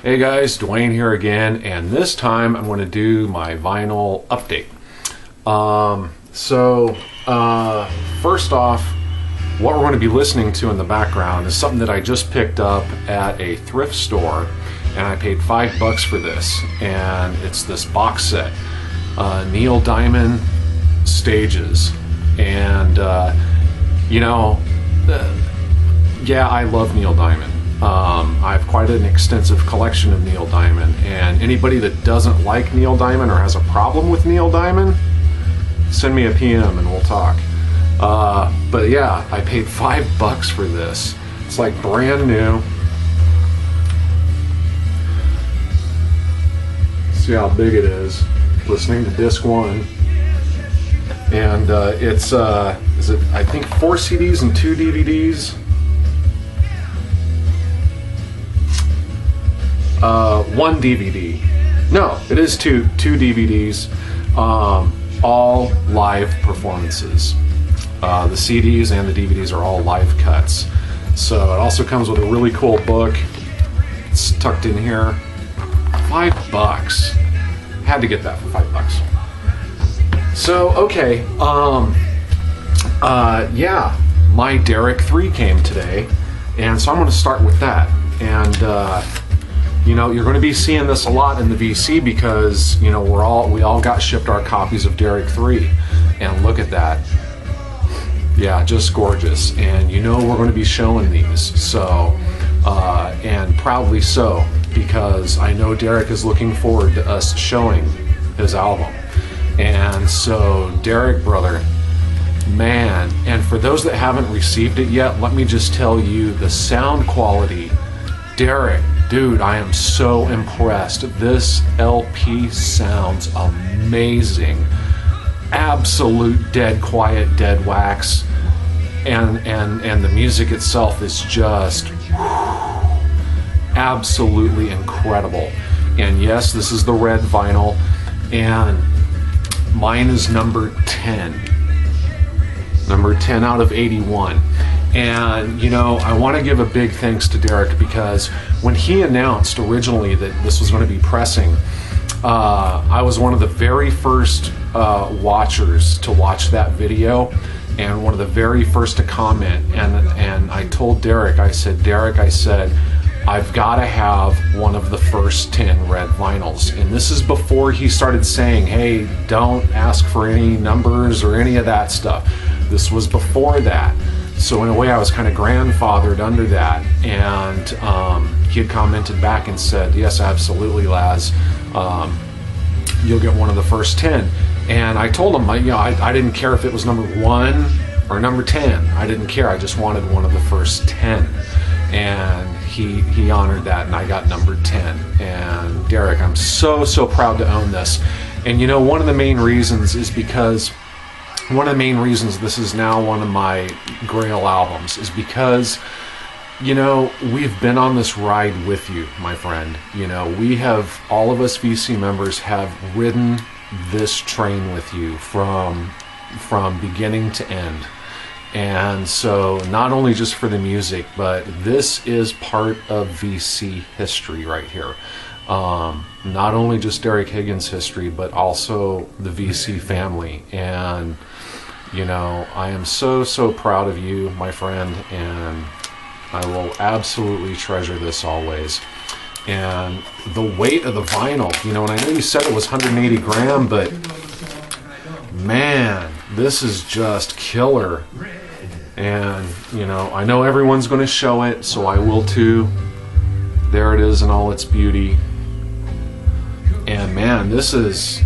Hey guys, Dwayne here again, and this time I'm going to do my vinyl update. First off, what we're going to be listening to in the background is something that I just picked up at a thrift store, and I paid $5 for this, and it's this box set, Neil Diamond Stages, and yeah, I love Neil Diamond. I have quite an extensive collection of Neil Diamond, and anybody that doesn't like Neil Diamond or has a problem with Neil Diamond, send me a PM and we'll talk. But yeah, I paid $5 for this. It's like brand new. See how big it is. Listening to disc 1, and it's is it, I think, 4 CDs and 2 DVDs. 1 DVD. No, it is two DVDs. All live performances. The CDs and the DVDs are all live cuts. So it also comes with a really cool book. It's tucked in here. $5. Had to get that for $5. So okay, yeah, my Dereck III came today, and so I'm going to start with that. And you're going to be seeing this a lot in the VC because we all got shipped our copies of Dereck III, and look at that. Yeah, just gorgeous. And we're going to be showing these, so and proudly so, because I know Dereck is looking forward to us showing his album. And so Dereck, brother, man, and for those that haven't received it yet, let me just tell you, the sound quality, Dereck, dude, I am so impressed. This LP sounds amazing. Absolute dead quiet, dead wax, and the music itself is just absolutely incredible. And yes, this is the red vinyl, and mine is number 10. Number 10 out of 81. And I want to give a big thanks to Dereck, because when he announced originally that this was going to be pressing, I was one of the very first watchers to watch that video, and one of the very first to comment. And I told Dereck, I said, I've got to have one of the first 10 red vinyls. And this is before he started saying, hey, don't ask for any numbers or any of that stuff. This was before that. So in a way, I was kind of grandfathered under that. And he had commented back and said, yes, absolutely, Laz. You'll get one of the first 10. And I told him, I didn't care if it was number 1 or number 10. I didn't care. I just wanted one of the first 10. And he honored that, and I got number 10. And Dereck, I'm so proud to own this. And one of the main reasons is because this is now one of my Grail albums is because we've been on this ride with you, my friend. We have, all of us VC members have ridden this train with you from beginning to end. And so not only just for the music, but this is part of VC history right here. Not only just Dereck Higgins' history, but also the VC family. And I am so proud of you, my friend, and I will absolutely treasure this always. And the weight of the vinyl, and I know you said it was 180 gram, but man, this is just killer. And I know everyone's going to show it, so I will too. There it is in all its beauty. And man, this is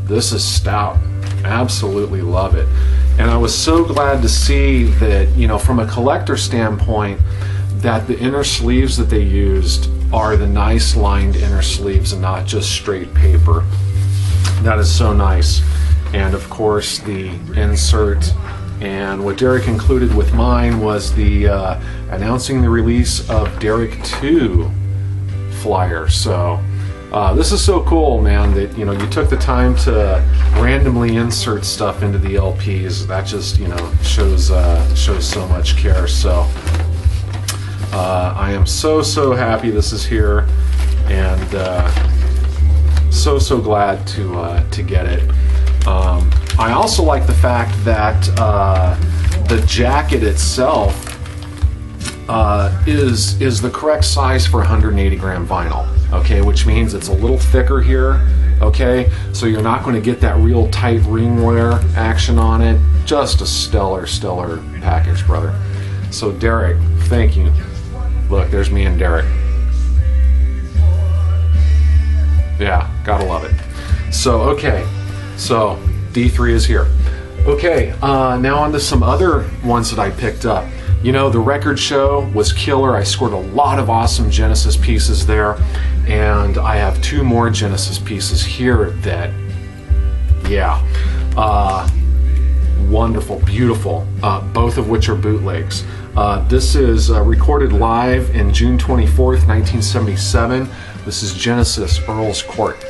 stout. Absolutely love it. And I was so glad to see that, from a collector standpoint, that the inner sleeves that they used are the nice lined inner sleeves and not just straight paper. That is so nice. And of course the insert. And what Dereck included with mine was the announcing the release of Dereck II flyer. So this is so cool, man, that you took the time to randomly insert stuff into the LPs. That just shows so much care. So I am so happy this is here. and so glad to get it. I also like the fact that the jacket itself is the correct size for 180 gram vinyl. Okay, which means it's a little thicker here. Okay, so you're not going to get that real tight ring wear action on it. Just a stellar package, brother. So Dereck, thank you. Look, there's me and Dereck. Yeah, gotta love it. So okay, so D3 is here. Okay, now on to some other ones that I picked up. You know, the record show was killer. I scored a lot of awesome Genesis pieces there, and I have 2 more Genesis pieces here that, yeah, wonderful, beautiful, both of which are bootlegs. This is recorded live in June 24th, 1977. This is Genesis Earl's Court.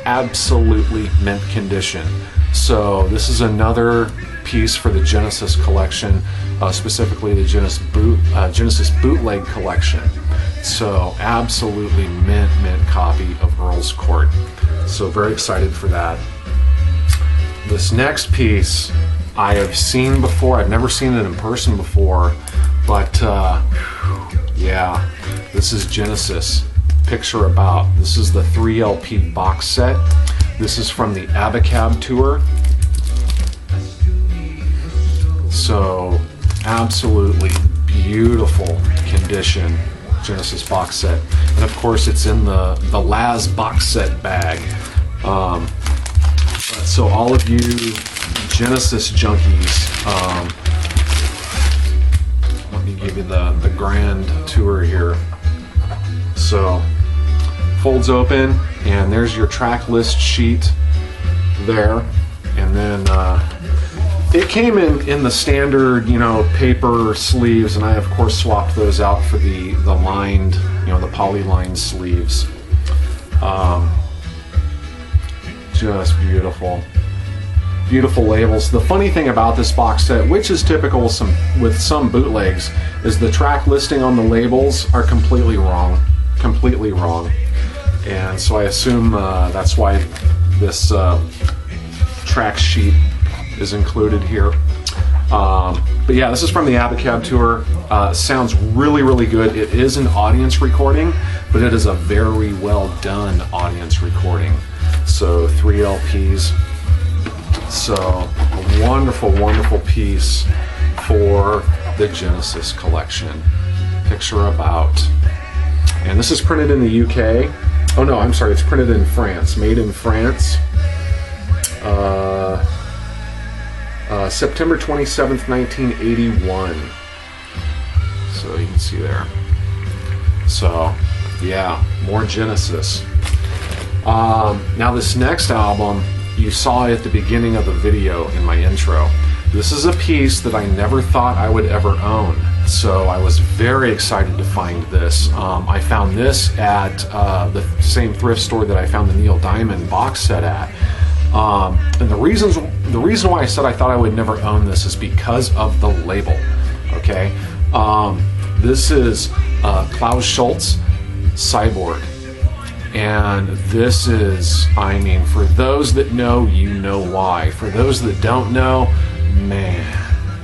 Absolutely mint condition. So this is another piece for the Genesis collection, specifically the Genesis bootleg collection. So absolutely mint copy of Earl's Court. So very excited for that. This next piece I have seen before. I've never seen it in person before, but yeah, this is Genesis Picture About. This is the 3 LP box set. This is from the Abacab tour. So absolutely beautiful condition Genesis box set, and of course it's in the Laz box set bag. So all of you Genesis junkies, let me give you the grand tour here. So folds open, and there's your track list sheet there, and then it came in the standard, you know, paper sleeves, and I of course swapped those out for the lined, you know, the poly-lined sleeves. Just beautiful labels. The funny thing about this box set, which is typical with some bootlegs, is the track listing on the labels are completely wrong, and so I assume that's why this track sheet is included here. But yeah, this is from the Abacab tour. Sounds really good. It is an audience recording, but it is a very well done audience recording. So 3 LPs. So a wonderful piece for the Genesis collection. Picture About. And this is printed in the UK. Oh no, I'm sorry, it's printed in France. Made in France. September 27th, 1981. So you can see there. So yeah, more Genesis. Now this next album, you saw at the beginning of the video in my intro. This is a piece that I never thought I would ever own. So I was very excited to find this. I found this at the same thrift store that I found the Neil Diamond box set at. And the reason why I said I thought I would never own this is because of the label. Okay, this is Klaus Shulze Cyborg, and this is, I mean, for those that know, you know why. For those that don't know, man,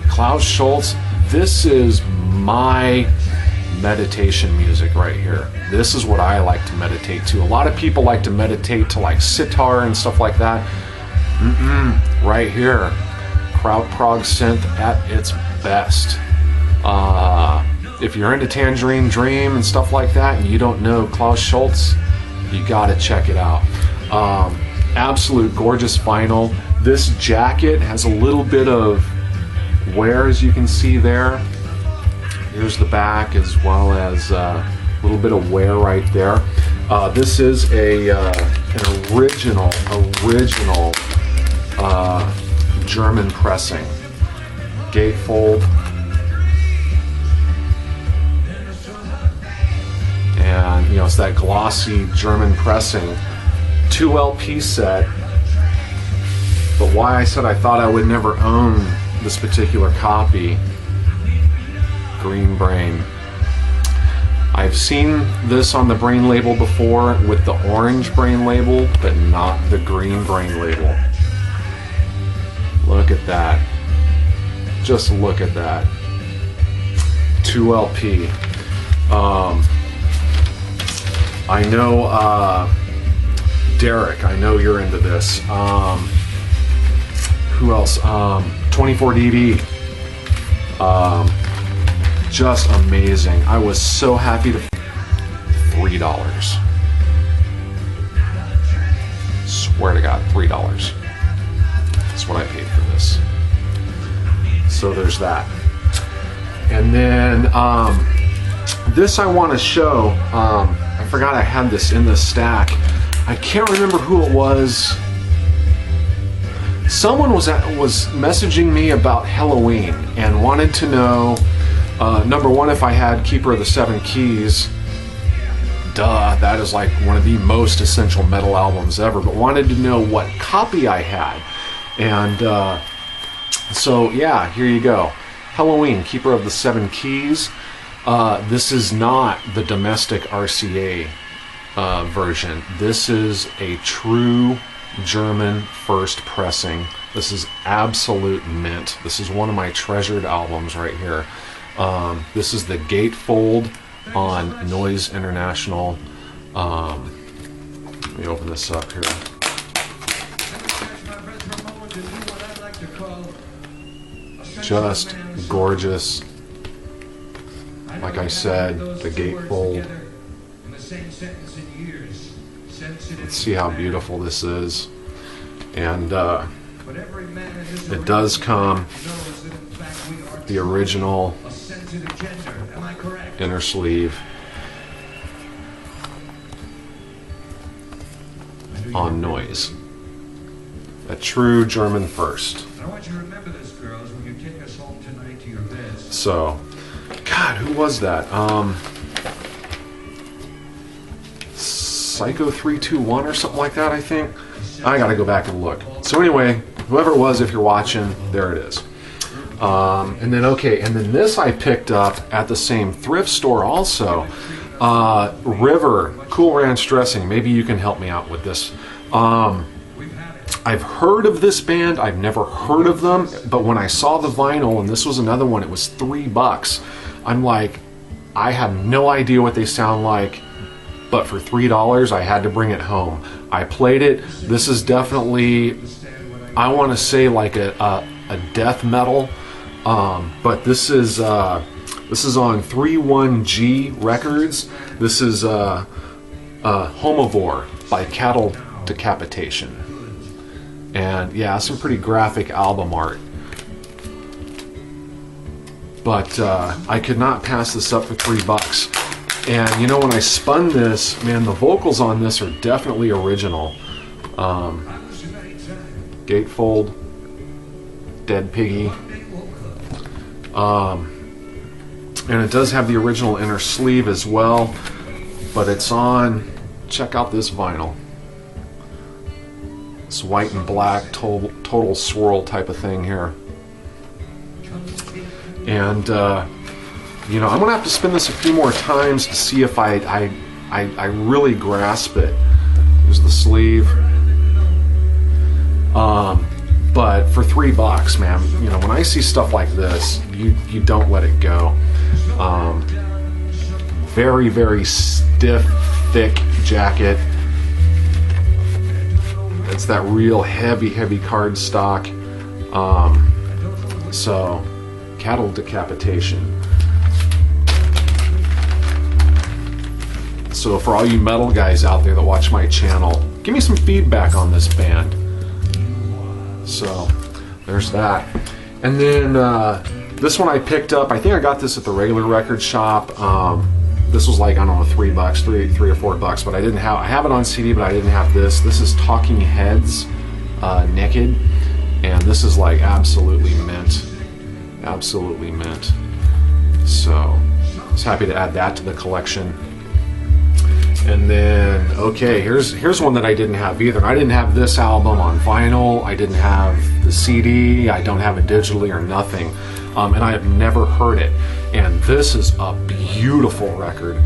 Klaus Shulze, this is my meditation music right here. This is what I like to meditate to. A lot of people like to meditate to like sitar and stuff like that. Right here, Krautprog synth at its best. If you're into Tangerine Dream and stuff like that and you don't know Klaus Shulze, you gotta check it out. Absolute gorgeous vinyl. This jacket has a little bit of wear, as you can see there. Here's the back, as well as a little bit of wear right there. This is an original German pressing. Gatefold. And you know, it's that glossy German pressing. 2 LP set. But why I said I thought I would never own this particular copy, Green Brain. I've seen this on the Brain label before with the orange Brain label, but not the green Brain label. Look at that. Just look at that. 2 LP. I know Dereck, I know you're into this. Who else? 24 dB. Just amazing. I was so happy to $3. Swear to God, $3. That's what I paid for this. So there's that. And then this I want to show. I forgot I had this in the stack. I can't remember who it was. Someone was messaging me about Halloween and wanted to know, number one, if I had Keeper of the Seven Keys. Duh, that is like one of the most essential metal albums ever, but wanted to know what copy I had. And so yeah, here you go. Halloween, Keeper of the Seven Keys. This is not the domestic RCA version. This is a true German first pressing. This is absolute mint. This is one of my treasured albums right here. This is the gatefold on Noise International. Let me open this up here. Just gorgeous. Like I said, the gatefold. Let's see how beautiful this is. And it does come the original inner sleeve on Noise. A true German first. I want you to remember this, girls, when you take us home tonight to your beds. So, God, who was that? Psycho 321 or something like that, I think. I gotta go back and look. So anyway, whoever it was, if you're watching, there it is. And then this I picked up at the same thrift store also. River, Cool Ranch Dressing. Maybe you can help me out with this. I've heard of this band. I've never heard of them, but when I saw the vinyl, and this was another one, it was $3. I'm like, I have no idea what they sound like, but for $3, I had to bring it home. I played it. This is definitely, I want to say like a death metal, but this is on 31G Records. This is Homivore by Cattle Decapitation. And yeah, some pretty graphic album art. But I could not pass this up for $3. And you know, when I spun this, man, the vocals on this are definitely original. Gatefold, Dead Piggy. And it does have the original inner sleeve as well. But it's on, check out this vinyl. It's white and black, total swirl type of thing here. And, you know, I'm going to have to spin this a few more times to see if I really grasp it. Here's the sleeve. But for $3, man, you know, when I see stuff like this, you don't let it go. Very, very stiff, thick jacket. It's that real heavy cardstock. So, Cattle Decapitation. So for all you metal guys out there that watch my channel, give me some feedback on this band. So, there's that. And then this one I picked up, I think I got this at the regular record shop. This was like, I don't know, $3, three or $4, but I have it on CD, but I didn't have this. This is Talking Heads, Naked, and this is like absolutely mint. Absolutely mint. So, I was happy to add that to the collection. And then, okay, here's one that I didn't have either. I didn't have this album on vinyl. I didn't have the CD. I don't have it digitally or nothing. And I have never heard it. And this is a beautiful record.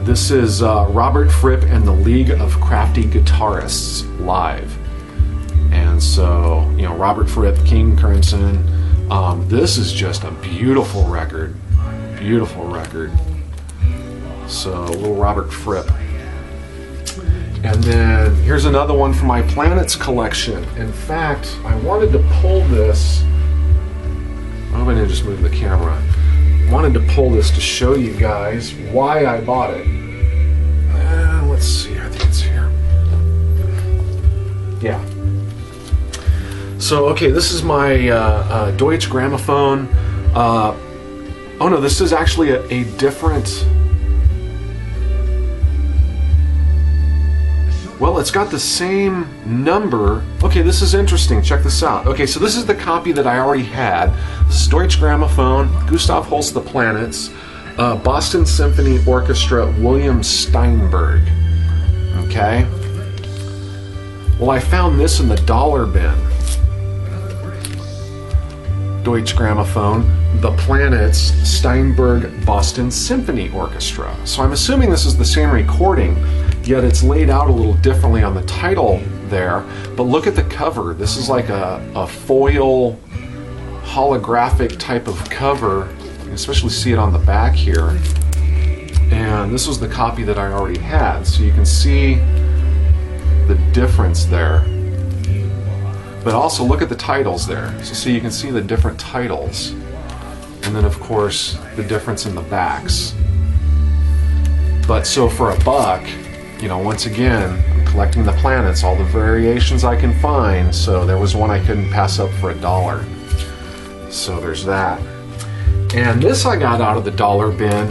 This is Robert Fripp and the League of Crafty Guitarists live. And so, you know, Robert Fripp, King Crimson. This is just a beautiful record. Beautiful record. So, little Robert Fripp. And then here's another one from my Planets collection. In fact, I wanted to pull this. I'm going to just move the camera. I wanted to pull this to show you guys why I bought it. Let's see, I think it's here. Yeah. So, okay, this is my Deutsche Grammophon. Oh no, this is actually a different. Well, it's got the same number. Okay, this is interesting. Check this out. Okay, so this is the copy that I already had. This is Deutsche Grammophon, Gustav Holst the Planets, Boston Symphony Orchestra, William Steinberg. Okay. Well, I found this in the dollar bin. Deutsche Grammophon, The Planets, Steinberg, Boston Symphony Orchestra. So I'm assuming this is the same recording, yet it's laid out a little differently on the title there. But look at the cover. This is like a foil holographic type of cover. You can especially see it on the back here. And this was the copy that I already had. So you can see the difference there. But also look at the titles there. So you can see the different titles. And then of course the difference in the backs. But so for $1, you know, once again, I'm collecting the planets, all the variations I can find. So there was one I couldn't pass up for $1. So there's that. And this I got out of the dollar bin.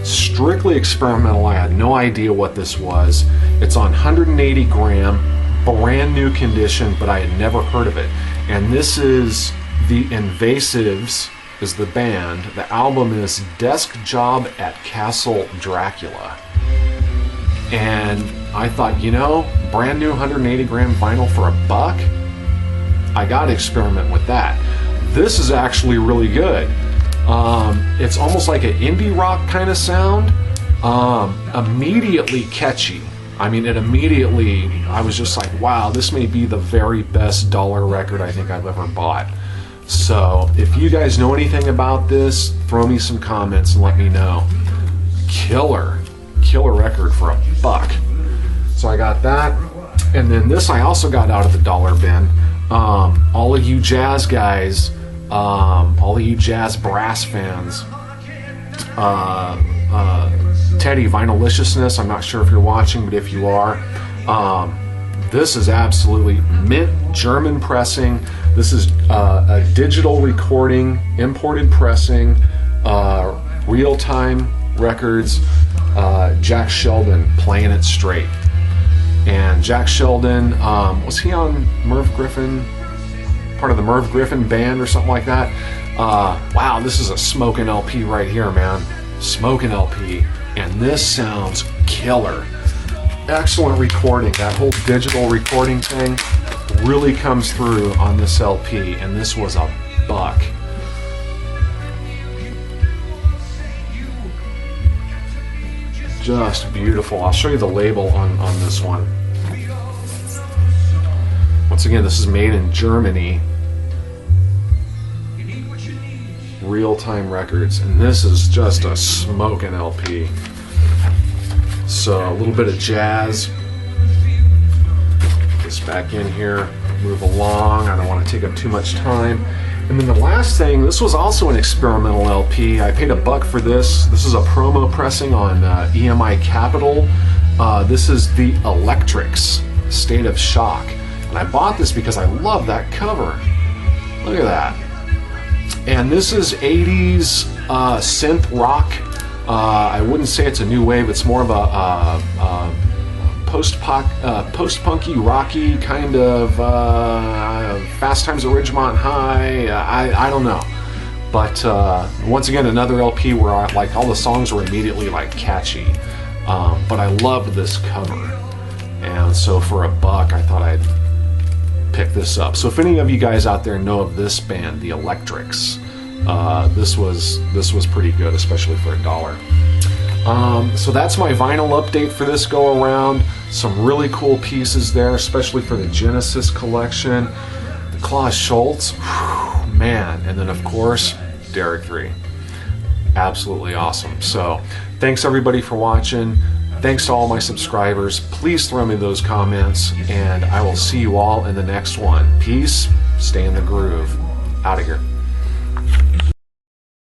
Strictly experimental. I had no idea what this was. It's on 180 gram. Brand new condition, but I had never heard of it. And this is the Invasives, is the band. The album is Desk Job at Castle Dracula. And I thought, you know, brand new 180 gram vinyl for $1? I gotta experiment with that. This is actually really good. It's almost like an indie rock kind of sound. Immediately catchy. I mean, I was just like, wow, this may be the very best dollar record I think I've ever bought. So, if you guys know anything about this, throw me some comments and let me know. Killer record for $1. So I got that. And then this I also got out of the dollar bin. All of you jazz guys, all of you jazz brass fans, Teddy Vinyliciousness, I'm not sure if you're watching, but if you are, this is absolutely mint German pressing. This is a digital recording, imported pressing, real-time records, Jack Sheldon playing it straight. And Jack Sheldon, was he on Merv Griffin, part of the Merv Griffin band or something like that? Wow, this is a smoking LP right here, man. Smoking LP. And this sounds killer. Excellent recording. That whole digital recording thing really comes through on this LP, and this was $1. Just beautiful. I'll show you the label on this one. Once again, this is made in Germany. Real-time records, and this is just a smoking LP. So a little bit of jazz. Get this back in here, move along. I don't want to take up too much time. And then the last thing, this was also an experimental LP. I paid $1 for this. This is a promo pressing on EMI Capital. This is the Electrics, State of Shock. And I bought this because I love that cover. Look at that. And this is 80s synth rock. I wouldn't say it's a new wave. It's more of a post-punky, rocky kind of Fast Times at Ridgemont High. I don't know. But once again, another LP where like all the songs were immediately like catchy. but I loved this cover, and so for $1 I thought I'd pick this up. So if any of you guys out there know of this band, the Electrics, this was pretty good, especially for $1. So that's my vinyl update for this go around. Some really cool pieces there, especially for the Genesis collection. The Klaus Shulze, whew, man, and then of course Dereck III. Absolutely awesome. So thanks everybody for watching. Thanks to all my subscribers. Please throw me those comments, and I will see you all in the next one. Peace. Stay in the groove. Out of here.